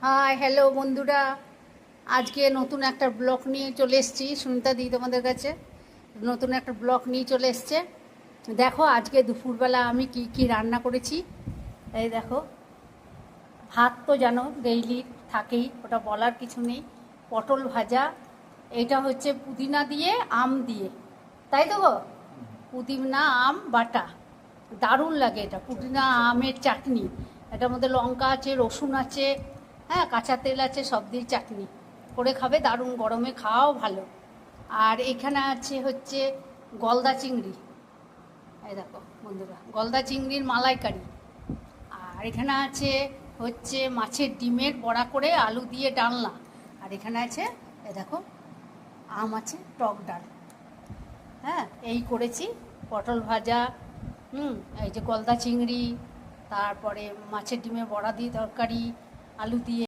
Hi hello বন্ধুরা, আজকে নতুন একটা ব্লগ নিয়ে চলে এসেছি। সুনিতা দি তোমাদের কাছে নতুন একটা ব্লগ নিয়ে চলে এসছে। দেখো আজকে দুপুরবেলা আমি কি কি রান্না করেছি। এই দেখো, ভাত তো জানো ডেইলি থাকেই, ওটা বলার কিছু নেই। পটল ভাজা, এটা হচ্ছে পুদিনা দিয়ে আম দিয়ে, তাই তো গো? পুদিনা আম বাটা, দারুণ লাগে এটা। পুদিনা আমের চাটনি, এটার মধ্যে লঙ্কা আছে, রসুন আছে, হ্যাঁ কাঁচা তেল আছে, সব দিয়ে চাটনি করে খাবে, দারুণ। গরমে খাওয়াও ভালো। আর এখানে আছে হচ্ছে গলদা চিংড়ি, এই দেখো বন্ধুরা, গলদা চিংড়ির মালাইকারি। আর এখানে আছে হচ্ছে মাছের ডিমের বড়া করে আলু দিয়ে ডালনা। আর এখানে আছে এই দেখো আম আছে, টক ডাল। হ্যাঁ এই করেছি, পটল ভাজা, এই যে গলদা চিংড়ি, তারপরে মাছের ডিমের বড়া দিয়ে তরকারি, আলু দিয়ে।